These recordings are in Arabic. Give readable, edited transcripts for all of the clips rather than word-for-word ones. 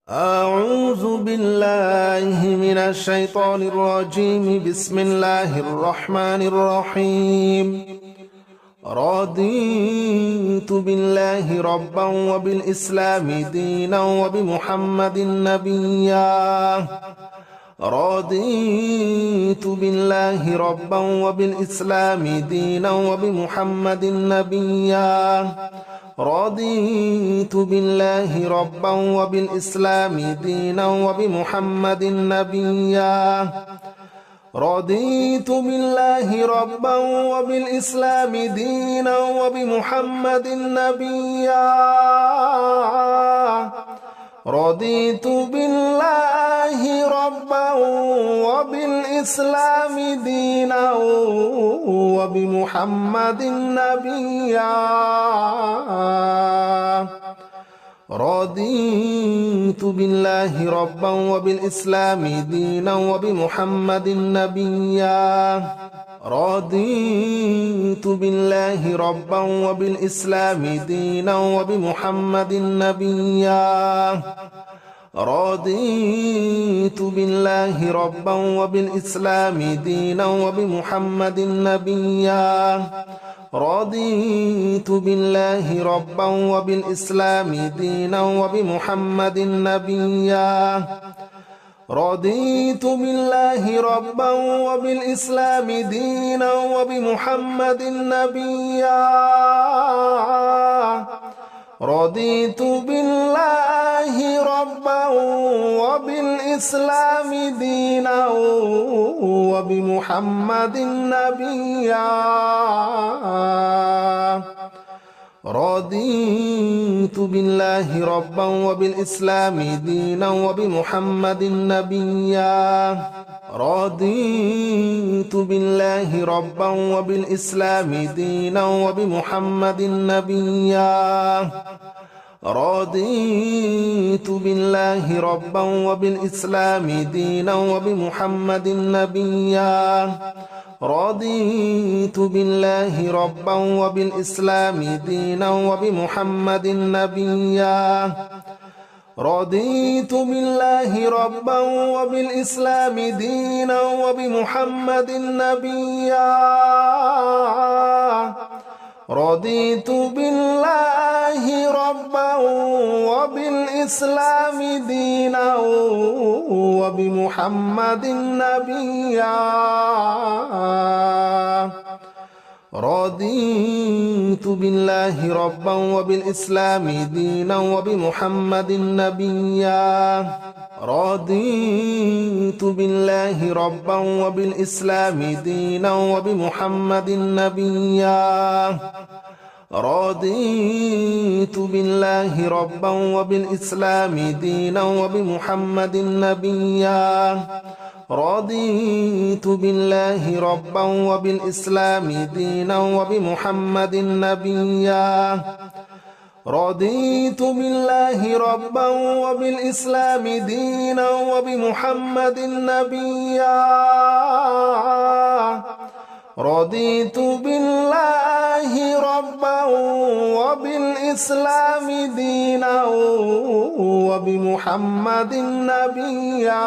أعوذ بالله من الشيطان الرجيم. بسم الله الرحمن الرحيم. رضيت بالله ربا وبالإسلام دينا وبمحمد نبيا. رضيت بالله ربا وبالإسلام دينا وبمحمد نبيا. رضيت بالله ربا وبالإسلام دينا وبمحمد نبيا. رضيت بالله ربا وبالإسلام دينا وبمحمد نبيا. رضيت بالله ربا وبالإسلام دينا وبمحمد نبيا. رضيت بالله ربا وبالإسلام دينا وبمحمد نبيا. رضيت بالله ربا وبالإسلام دينا وبمحمد نبيا. رضيت بالله ربا وبالإسلام دينا وبمحمد نبيا. رضيت بالله ربا وبالإسلام دينا وبمحمد نبيا. رضيت بالله ربا وبالإسلام دينا وبمحمد نبيا. رضيت بالله ربا وبالإسلام دينا وبمحمد نبيا. رضيت بالله ربا وبالإسلام دينا وبمحمد نبيا. رضيت بالله ربا وبالإسلام دينا وبمحمد نبيا. رضيت بالله ربا وبالإسلام دينا وبمحمد نبيا. رضيت بالله ربا وبالإسلام دينا وبمحمد نبيا. رضيت بالله ربا وبالإسلام دينا وبمحمد نبيا. رضيت بالله ربا وبالإسلام دينا وبمحمد نبيا. رضيت بالله ربا وبالإسلام دينا وبمحمد نبيا. رضيت بالله ربا وبالإسلام دينا وبمحمد نبيا. رضيت بالله ربا وبالإسلام دينا وبمحمد نبيا. رضيت بالله ربا وبالإسلام دينا وبمحمد نبيا. رضيت بالله ربا وبالإسلام دينا وبمحمد نبيا. رضيت بالله ربا وبالإسلام دينا وبمحمد نبيا.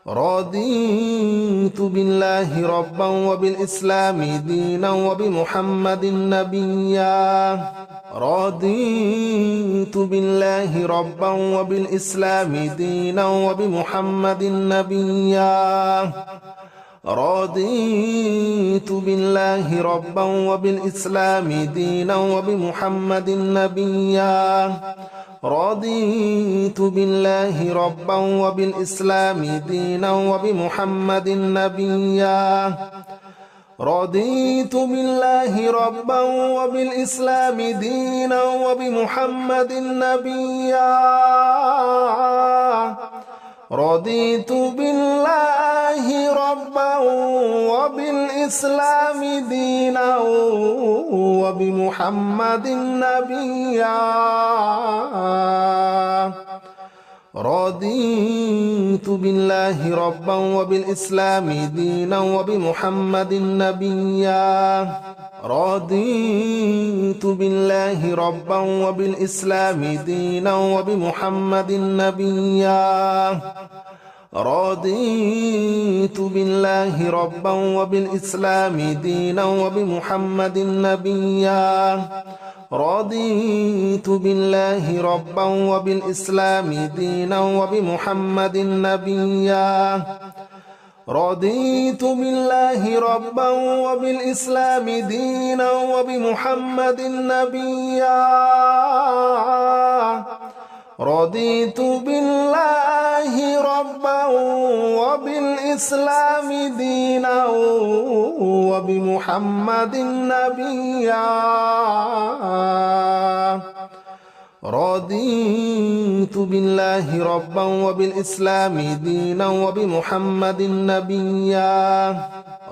رضيت بالله ربا وبالإسلام دينا وبمحمد نبيا. رضيت بالله ربا وبالإسلام دينا وبمحمد نبيا. رضيت بالله ربا وبالإسلام دينا وبمحمد نبيا. رضيت بالله ربا وبالإسلام دينا وبمحمد نبيا. رضيت بالله ربا وبالإسلام دينا وبمحمد نبيا. رضيت بالله ربا وبالإسلام دينا وبمحمد نبيا. رضيت بالله ربا وبالإسلام دينا وبمحمد نبيا. رضيت بالله ربا وبالإسلام دينا وبمحمد نبيا رضيت بالله ربا وبالإسلام دينا وبمحمد نبيا رضيت بالله ربا وبالإسلام دينا وبمحمد نبيا رضيت بالله ربا وبالإسلام دينا وبمحمد نبيا رضيت بالله ربا وبالإسلام دينا وبمحمد نبيا رضيت بالله ربا وبالإسلام دينا وبمحمد نبيا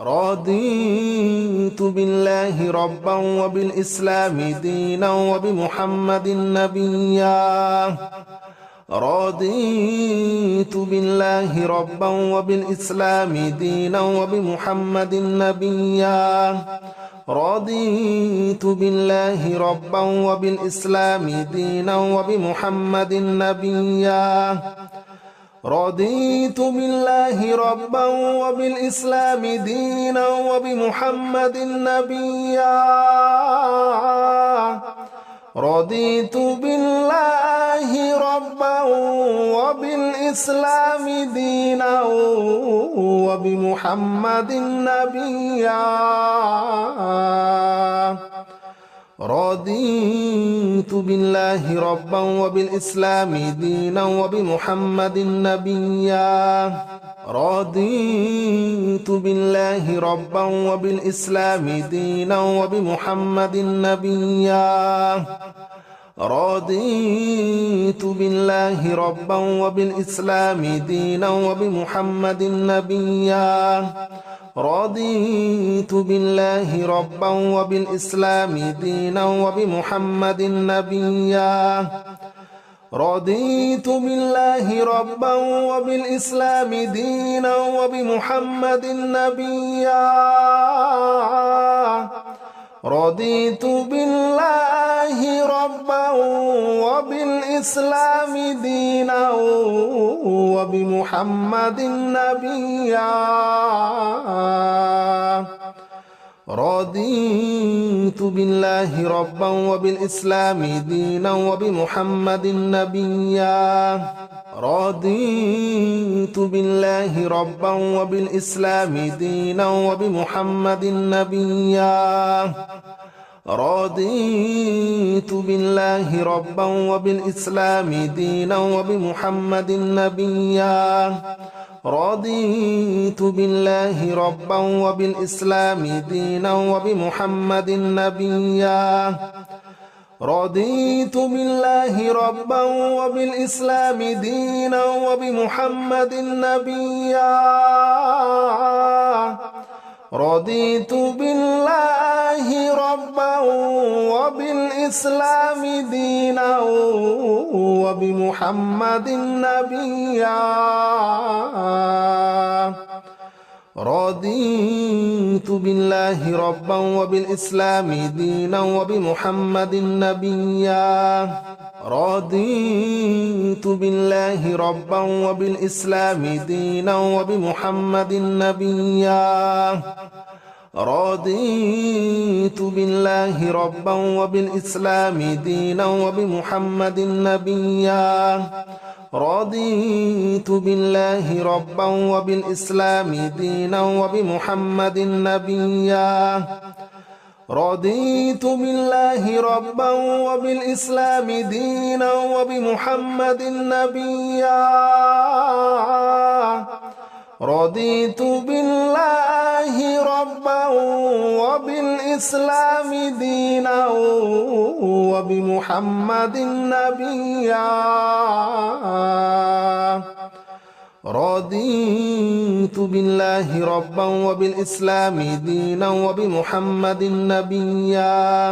رضيت بالله ربا وبالإسلام دينا وبمحمد نبيا رضيت بالله ربا وبالإسلام دينا وبمحمد نبيا رضيت بالله ربا وبالإسلام دينا وبمحمد نبيا رضيت بالله ربا وبالإسلام دينا وبمحمد نبيا رضيت بالله ربا وبالإسلام دينا وبمحمد نبيا رضيت بالله ربا وبالإسلام دينا وبمحمد نبيا رضيت بالله ربا وبالإسلام دينا وبمحمد نبيا رضيت بالله ربا وبالإسلام دينا وبمحمد نبيا رضيت بالله ربا وبالإسلام دينا وبمحمد نبيا رضيت بالله ربا وبالإسلام دينا وبمحمد نبيا رضيت بالله ربا وبالإسلام دينا وبمحمد نبيا رضيت بالله ربا وبالإسلام دينا وبمحمد نبيا رضيت بالله ربا وبالإسلام دينا وبمحمد نبيا رضيت بالله ربا وبالإسلام دينا وبمحمد نبيا رضيت بالله ربا وبالإسلام دينا وبمحمد نبيا رضيت بالله ربا وبالإسلام دينا وبمحمد نبيا رضيت بالله ربا وبالإسلام دينا وبمحمد نبيا رضيت بالله ربا وبالإسلام دينا وبمحمد نبيا رضيت بالله ربا وبالإسلام دينا وبمحمد نبيا رضيت بالله ربا وبالإسلام دينا وبمحمد نبيا رضيت بالله ربا وبالإسلام دينا وبمحمد نبيا رضيت بالله ربا وبالإسلام دينا وبمحمد نبيا رضيت بالله ربا وبالإسلام دينا وبمحمد نبيا رضيت بالله ربا وبالإسلام دينا وبمحمد نبيا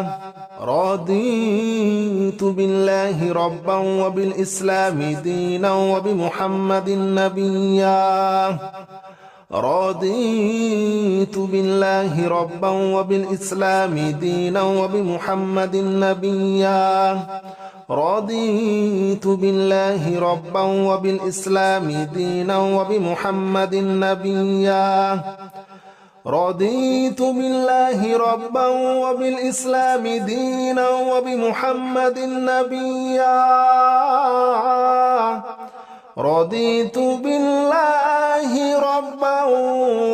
رضيت بالله ربا وبالإسلام دينا وبمحمد نبيا رضيت بالله ربا وبالإسلام دينا وبمحمد نبيا رضيت بالله ربا وبالإسلام دينا وبمحمد نبيا رضيت بالله ربا وبالإسلام دينا وبمحمد نبيا رضيت بالله ربا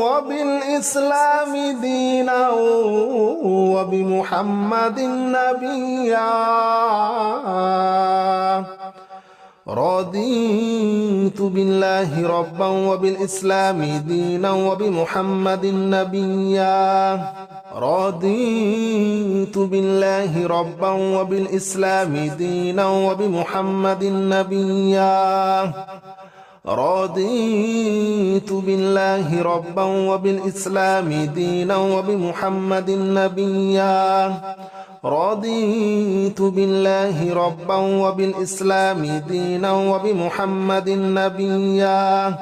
وبالإسلام دينا وبمحمد نبيا رضيت بالله ربا وبالإسلام دينا وبمحمد نبيا رضيت بالله ربا وبالإسلام دينا وبمحمد نبيا رضيت بالله ربا وبالإسلام دينا وبمحمد نبيا رضيت بالله ربا وبالإسلام دينا وبمحمد نبيا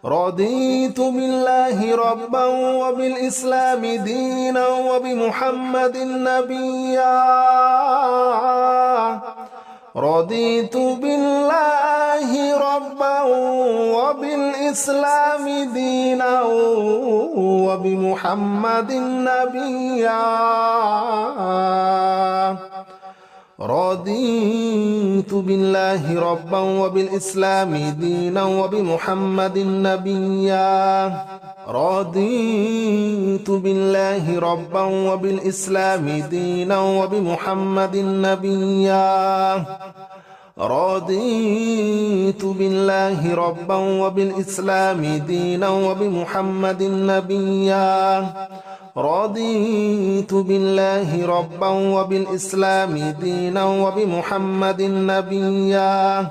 رضيت بالله ربا وبالإسلام دينا وبمحمد نبيا رضيت بالله ربا وبالإسلام دينا وبمحمد نبيا رضيت بالله ربا وبالإسلام دينا وبمحمد نبيا رضيت بالله ربا وبالإسلام دينا وبمحمد نبيا رضيت بالله ربا وبالإسلام دينا وبمحمد نبيا رضيت بالله ربا وبالإسلام دينا وبمحمد نبيا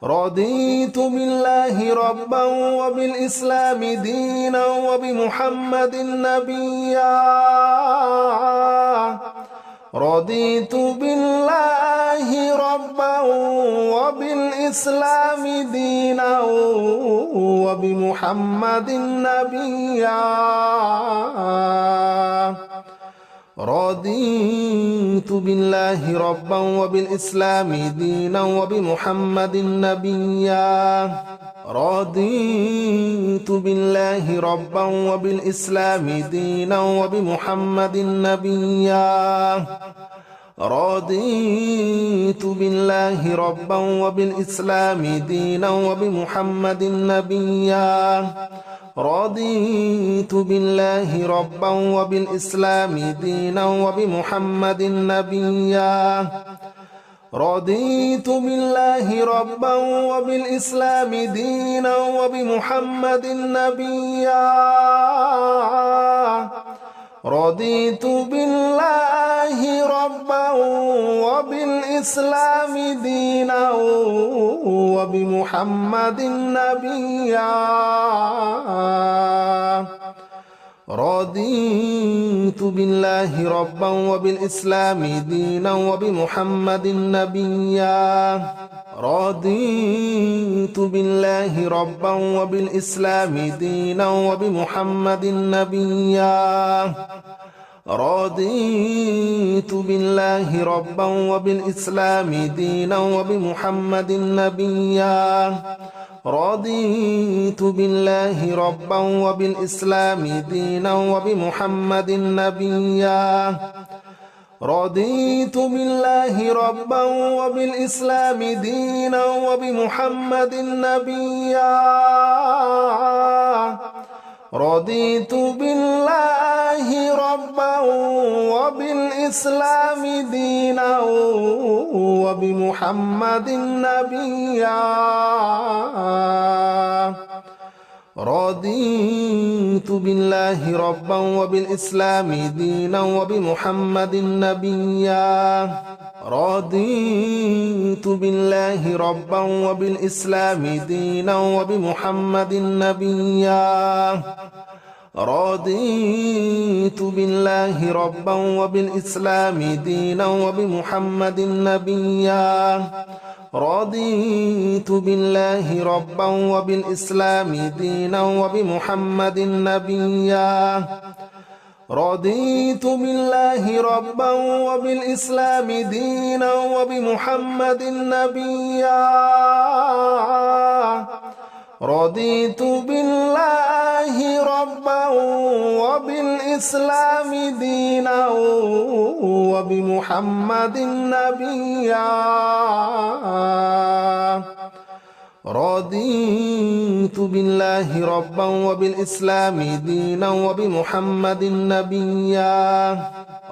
رضيت بالله ربا وبالإسلام دينا وبمحمد نبيا رضيت بالله ربا وبالإسلام دينا وبمحمد نبيا رضيت بالله ربا وبالإسلام دينا وبمحمد نبيا رضيت بالله ربا وبالإسلام دينا وبمحمد نبيا رضيت بالله ربا وبالإسلام دينا وبمحمد نبيا رضيت بالله ربا وبالإسلام دينا وبمحمد نبيا رضيت بالله ربا وبالإسلام دينا وبمحمد نبيا رضيت بالله ربا وبالإسلام دينا وبمحمد نبيا رضيت بالله ربا وبالإسلام دينا وبمحمد نبيا رضيت بالله ربا وبالإسلام دينا وبمحمد نبيا رضيت بالله ربا وبالإسلام دينا وبمحمد نبيا رضيت بالله ربا وبالإسلام دينا وبمحمد نبيا رضيت بالله ربا وبالإسلام دينا وبمحمد نبيا رضيت بالله ربا وبالإسلام دينا وبمحمد نبيا رضيت بالله ربا وبالإسلام دينا وبمحمد نبيا رضيت بالله ربا وبالإسلام دينا وبمحمد نبيا رضيت بالله ربا وبالإسلام دينا وبمحمد نبيا رضيت بالله ربا وبالإسلام دينا وبمحمد نبيا رضيت بالله ربا وبالإسلام دينا وبمحمد نبيا رضيت بالله ربا وبالإسلام دينا وبمحمد نبيا رضيت بالله ربا وبالإسلام دينا وبمحمد نبيا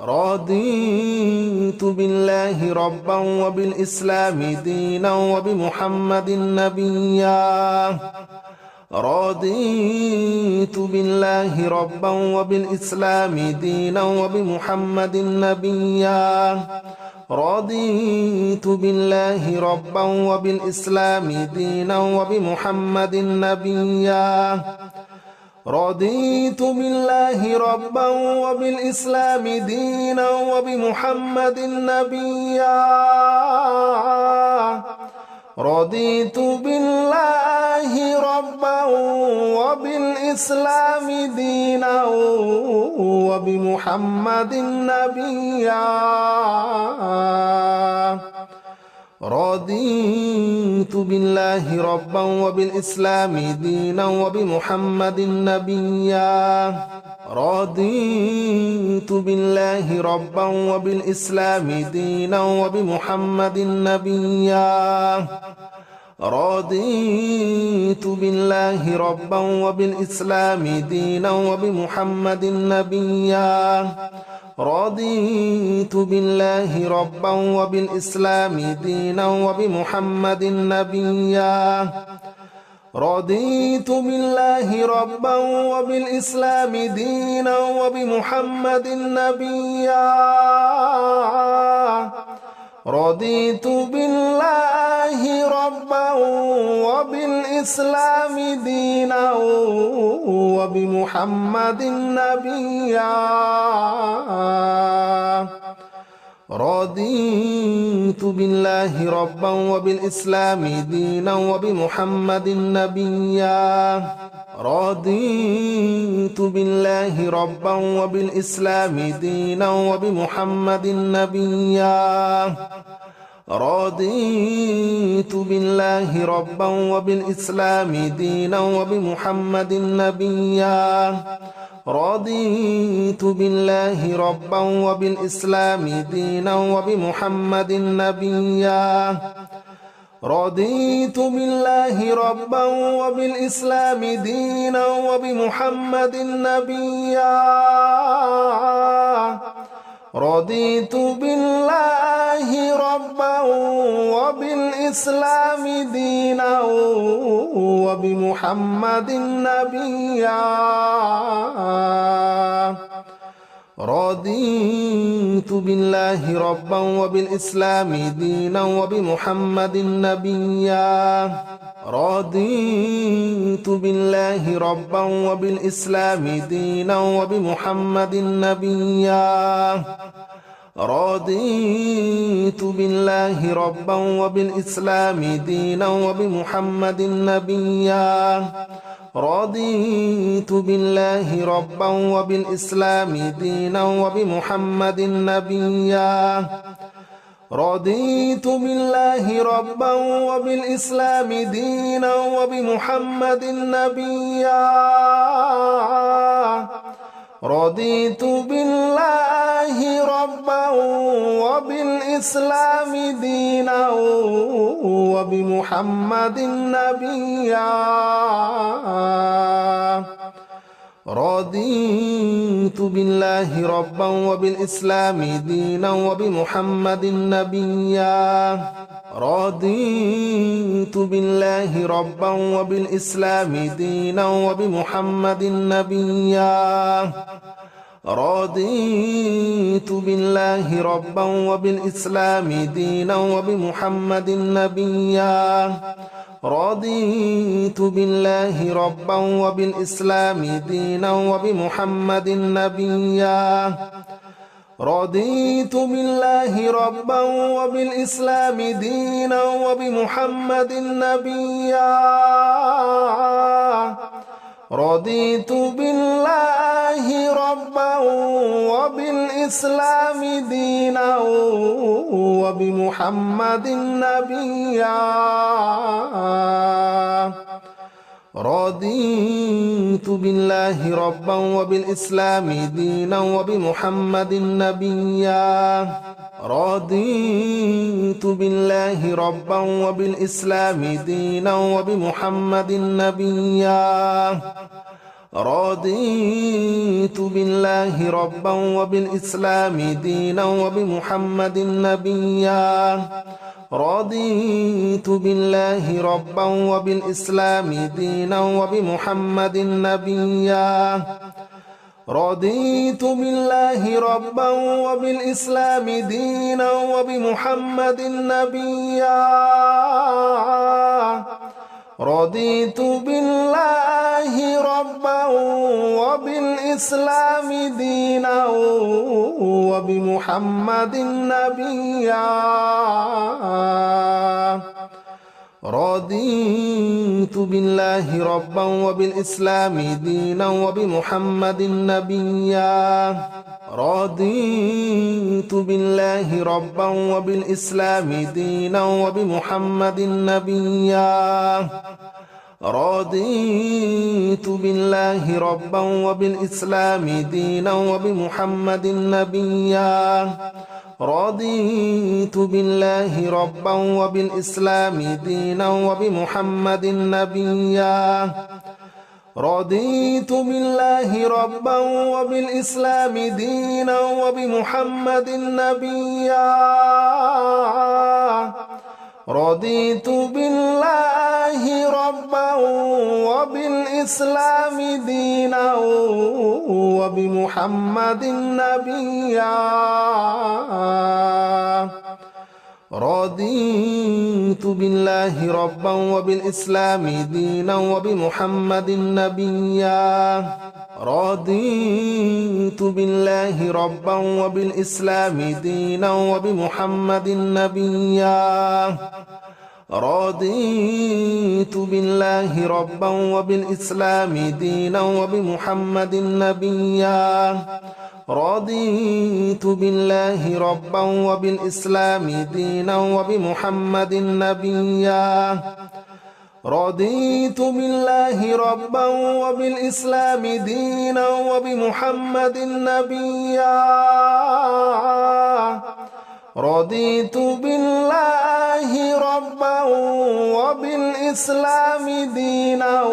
رضيت بالله ربا وبالإسلام دينا وبمحمد نبيا رضيت بالله ربا وبالإسلام دينا وبمحمد نبيا رضيت بالله ربا وبالإسلام دينا وبمحمد نبيا رضيت بالله ربا وبالإسلام دينا وبمحمد نبيا رضيت بالله ربا وبالإسلام دينا وبمحمد نبيا رضيت بالله ربا وبالإسلام دينا وبمحمد نبيا رضيت بالله ربا وبالإسلام دينا وبمحمد نبيا رضيت بالله ربا وبالإسلام دينا وبمحمد نبيا رضيت بالله ربا وبالإسلام دينا وبمحمد نبيا رضيت بالله ربا وبالإسلام دينا وبمحمد نبيا رضيت بالله ربا وبالإسلام دينا وبمحمد نبيا رضيت بالله ربا وبالإسلام دينا وبمحمد نبيا رضيت بالله ربا وبالإسلام دينا وبمحمد نبيا رضيت بالله ربا وبالإسلام دينا وبمحمد نبيا رضيت بالله ربا وبالإسلام دينا وبمحمد نبيا رضيت بالله ربا وبالإسلام دينا وبمحمد نبيا رضيت بالله ربا وبالإسلام دينا وبمحمد نبيا رضيت بالله ربا وبالإسلام دينا وبمحمد نبيا رضيت بالله ربا وبالإسلام دينا وبمحمد نبيا رضيت بالله ربا وبالإسلام دينا وبمحمد نبيا رضيت بالله ربا وبالإسلام دينا وبمحمد نبيا رضيت بالله ربا وبالإسلام دينا وبمحمد نبيا رضيت بالله ربا وبالإسلام دينا وبمحمد نبيا رضيت بالله ربا وبالإسلام دينا وبمحمد نبيا رضيت بالله ربا وبالإسلام دينا وبمحمد نبيا رضيت بالله ربا وبالإسلام دينا وبمحمد نبيا رضيت بالله ربا وبالإسلام دينا وبمحمد نبيا رضيت بالله ربا وبالإسلام دينا وبمحمد نبيا رضيت بالله ربا وبالإسلام دينا وبمحمد نبيا رضيت بالله ربا وبالإسلام دينا وبمحمد نبيا رضيت بالله ربا وبالإسلام دينا وبمحمد نبيا رضيت بالله ربا وبالإسلام دينا وبمحمد نبيا رضيت بالله ربا وبالإسلام دينا وبمحمد نبيا رضيت بالله ربا وبالإسلام دينا وبمحمد نبيا رضيت بالله ربا وبالإسلام دينا وبمحمد نبيا رضيت بالله ربا وبالإسلام دينا وبمحمد نبيا رضيت بالله ربا وبالإسلام دينا وبمحمد نبيا رضيت بالله ربا وبالإسلام دينا وبمحمد نبيا رضيت بالله ربا وبالإسلام دينا وبمحمد نبيا رضيت بالله ربا وبالإسلام دينا وبمحمد نبيا رضيت بالله ربا وبالإسلام دينا وبمحمد نبيا رضيت بالله ربا وبالإسلام دينا وبمحمد نبيا رضيت بالله ربا وبالإسلام دينا وبمحمد نبيا رضيت بالله ربا وبالإسلام دينا وبمحمد نبيا رضيت بالله ربا وبالإسلام دينا وبمحمد نبيا رضيت بالله ربا وبالإسلام دينا وبمحمد نبيا رضيت بالله ربا وبالإسلام دينا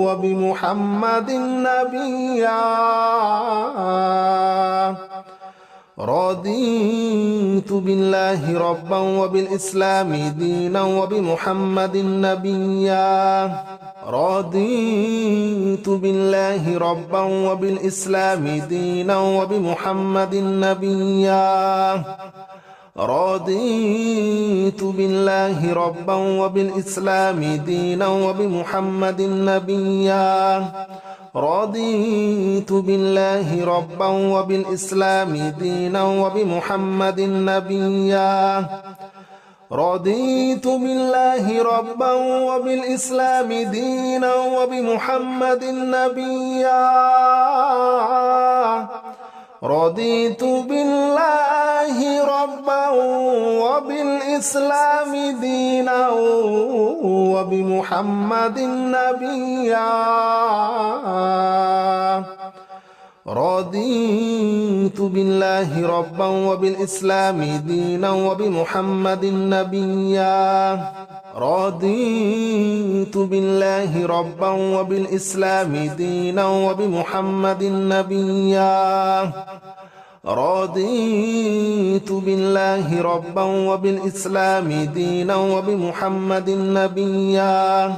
وبمحمد نبيا رضيت بالله ربا وبالإسلام دينا وبمحمد نبيا رضيت بالله ربا وبالإسلام دينا وبمحمد نبيا رضيت بالله ربا وبالإسلام دينا وبمحمد نبيا رضيت بالله ربا وبالإسلام دينا وبمحمد نبيا رضيت بالله ربا وبالإسلام دينا وبمحمد نبيا رضيت بالله ربا وبالإسلام دينا وبمحمد نبيا رضيت بالله ربا وبالإسلام دينا وبمحمد نبيا رضيت بالله ربا وبالإسلام دينا وبمحمد نبيا رضيت بالله ربا وبالإسلام دينا وبمحمد نبيا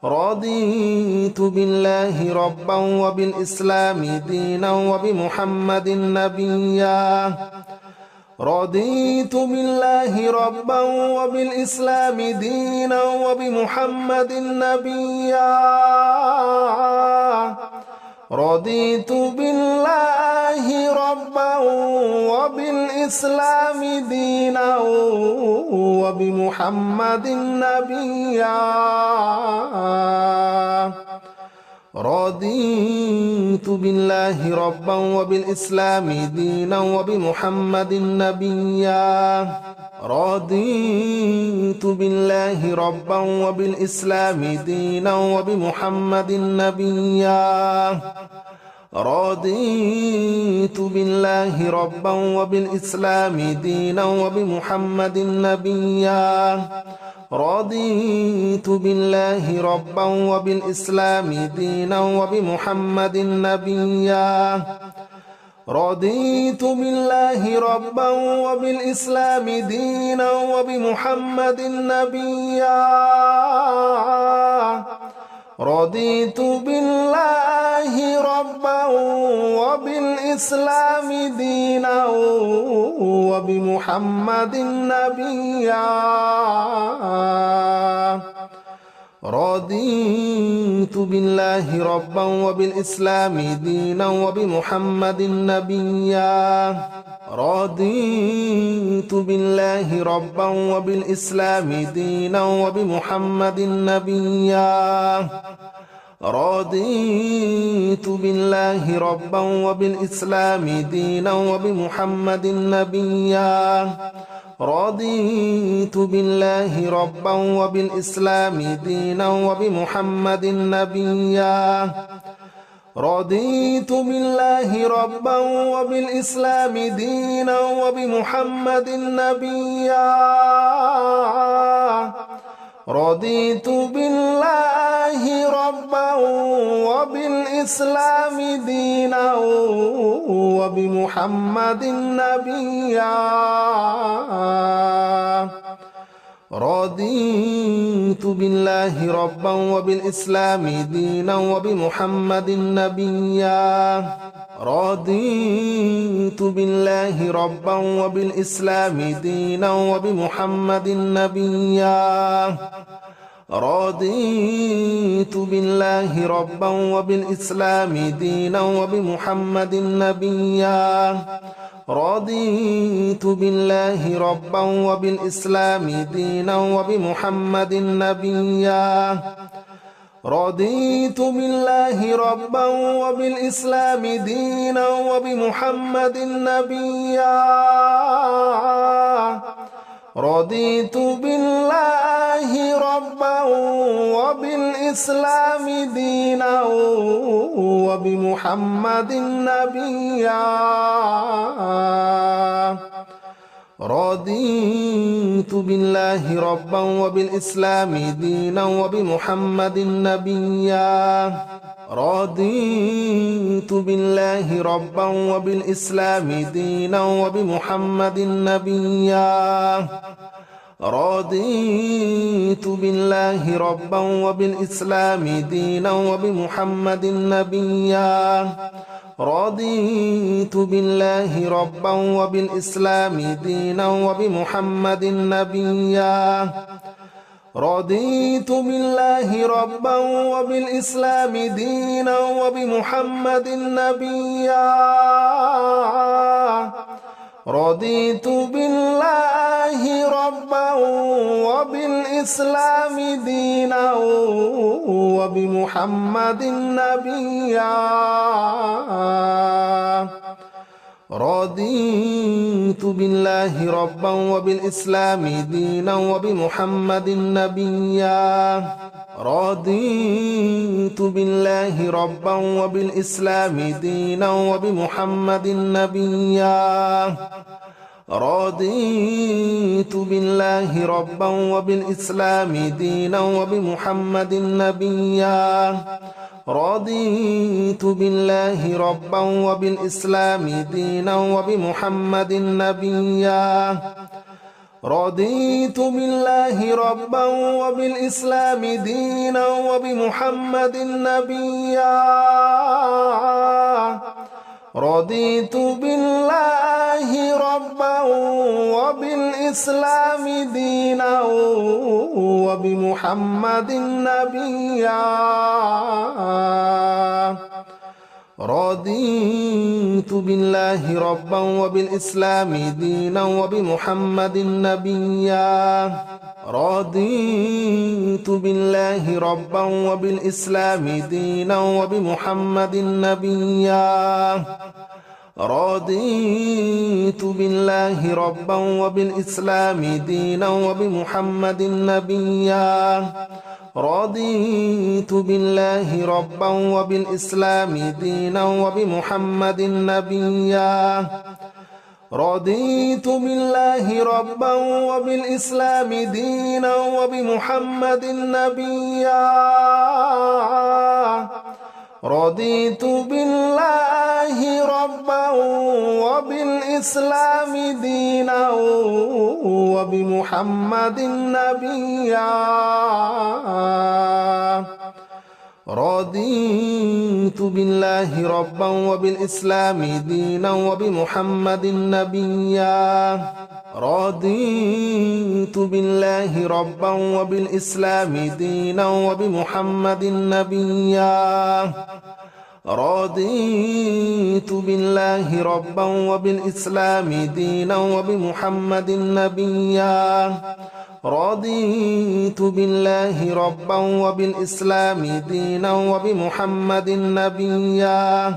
رضيت بالله ربا وبالإسلام دينا وبمحمد نبيا رضيت بالله ربا وبالإسلام دينا وبمحمد نبيا رضيت بالله ربا وبالإسلام دينا وبمحمد نبيا رضيت بالله ربا وبالإسلام دينا وبمحمد نبيا رضيت بالله ربا وبالإسلام دينا وبمحمد نبيا رضيت بالله ربا وبالإسلام دينا وبمحمد نبيا رضيت بالله ربا وبالإسلام دينا وبمحمد نبيا رضيت بالله ربا وبالإسلام دينا وبمحمد نبيا رضيت بالله ربا وبالإسلام دينا وبمحمد نبيا رضيت بالله ربا وبالإسلام دينا وبمحمد نبيا رضيت بالله ربا وبالإسلام دينا وبمحمد نبيا رضيت بالله ربا وبالإسلام دينا وبمحمد نبيا رضيت بالله ربا وبالإسلام دينا وبمحمد نبيا رضيت بالله ربا وبالإسلام دينا وبمحمد نبيا رضيت بالله ربا وبالإسلام دينا وبمحمد نبيا رضيت بالله ربا وبالإسلام دينا وبمحمد نبيا رضيت بالله ربا وبالإسلام دينا وبمحمد نبيا رضيت بالله ربا وبالإسلام دينا وبمحمد نبيا رضيت بالله ربا وبالإسلام دينا وبمحمد نبيا رضيت بالله ربا وبالإسلام دينا وبمحمد نبيا رضيت بالله ربا وبالإسلام دينا وبمحمد نبيا رضيت بالله ربا وبالإسلام دينا وبمحمد نبيا رضيت بالله ربا وبالإسلام دينا وبمحمد نبيا رضيت بالله ربا وبالإسلام دينا وبمحمد نبيا رضيت بالله ربا وبالإسلام دينا وبمحمد نبيا رضيت بالله ربا وبالإسلام دينا وبمحمد نبيا رضيت بالله ربا وبالإسلام دينا وبمحمد نبيا رضيت بالله ربا وبالإسلام دينا وبمحمد نبيا رضيت بالله ربا وبالإسلام دينا وبمحمد نبيا رضيت بالله ربا وبالإسلام دينا وبمحمد نبيا رضيت بالله ربا وبالإسلام دينا وبمحمد نبيا رضيت بالله ربا وبالإسلام دينا وبمحمد نبيا رضيت بالله ربا وبالإسلام دينا وبمحمد نبيا رضيت بالله ربا وبالإسلام دينا وبمحمد نبيا رضيت بالله ربا وبالإسلام دينا وبمحمد نبيا رضيت بالله ربا وبالإسلام دينا وبمحمد نبيا رضيت بالله ربا وبالإسلام دينا وبمحمد نبيا رضيت بالله ربا وبالإسلام دينا وبمحمد نبيا رضيت بالله ربا وبالإسلام دينا وبمحمد نبيا رضيت بالله ربا وبالإسلام دينا وبمحمد نبيا رضيت بالله ربا وبالإسلام دينا وبمحمد نبيا رضيت بالله ربا وبالإسلام دينا وبمحمد نبيا رضيت بالله ربا وبالإسلام دينا وبمحمد نبيا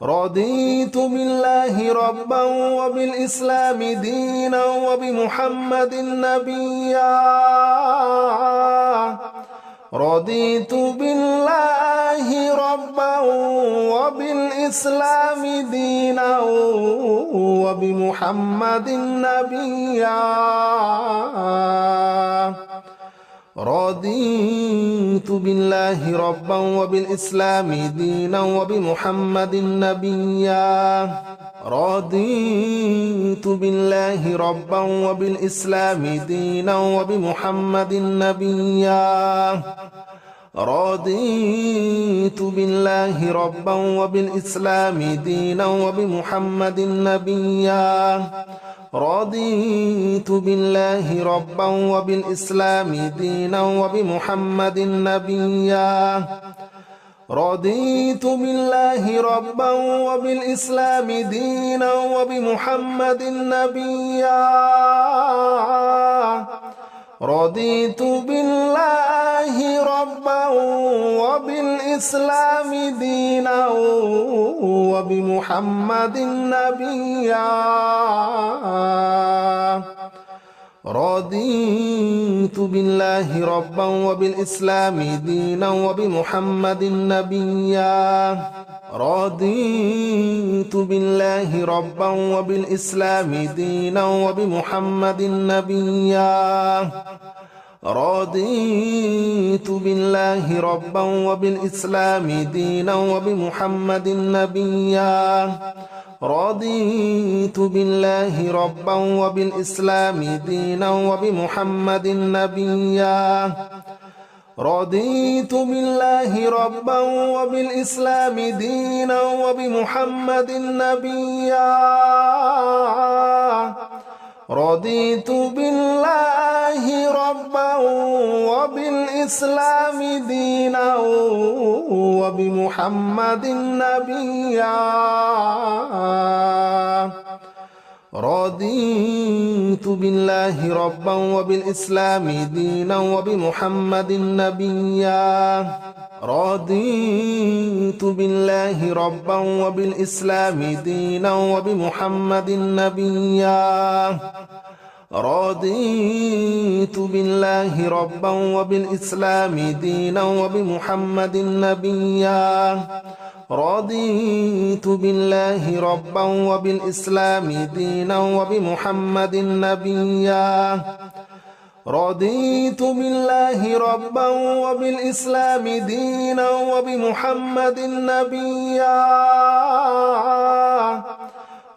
رضيت بالله ربا وبالإسلام دينا وبمحمد نبيا رضيت بالله ربا وبالإسلام دينا وبمحمد نبيا رضيت بالله ربا وبالإسلام دينا وبمحمد نبيا رضيت بالله ربا وبالإسلام دينا وبمحمد نبيا رضيت بالله ربا وبالإسلام دينا وبمحمد نبيا رضيت بالله ربا وبالإسلام دينا وبمحمد نبيا رضيت بالله ربا وبالإسلام دينا وبمحمد نبيا رضيت بالله ربا وبالإسلام دينا وبمحمد نبيا رضيت بالله ربا وبالإسلام دينا وبمحمد نبيا رضيت بالله ربا وبالإسلام دينا وبمحمد نبيا رضيت بالله ربا وبالإسلام دينا وبمحمد نبيا رضيت بالله ربا وبالإسلام دينا وبمحمد نبيا رضيت بالله ربا وبالإسلام دينا وبمحمد نبيا رضيت بالله ربا وبالإسلام دينا وبمحمد نبيا رضيت بالله ربا وبالإسلام دينا وبمحمد نبيا رضيت بالله ربا وبالإسلام دينا وبمحمد نبيا رضيت بالله ربا وبالإسلام دينا وبمحمد نبيا رضيت بالله ربا وبالإسلام دينا وبمحمد نبيا رضيت بالله ربا وبالإسلام دينا وبمحمد نبيا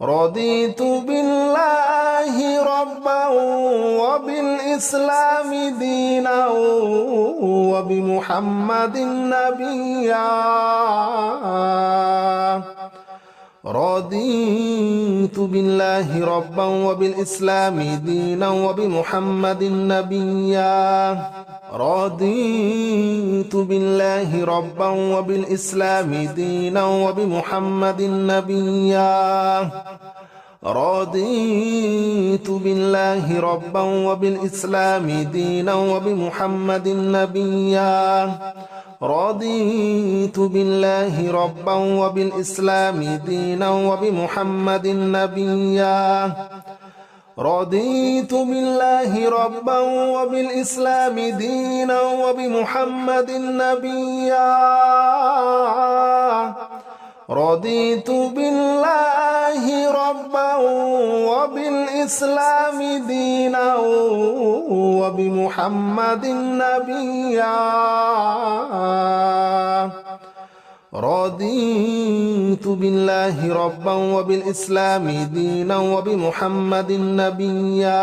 رضيت بالله ربا وبالإسلام دينا وبمحمد نبيا رضيت بالله ربا وبالإسلام دينا وبمحمد نبيا رضيت بالله ربا وبالإسلام دينا وبمحمد نبيا رضيت بالله ربا وبالإسلام دينا وبمحمد نبيا رضيت بالله ربا وبالإسلام دينا وبمحمد نبيا رضيت بالله ربا وبالإسلام دينا وبمحمد نبيا رضيت بالله ربا وبالإسلام دينا وبمحمد نبيا رضيت بالله ربا وبالإسلام دينا وبمحمد نبيا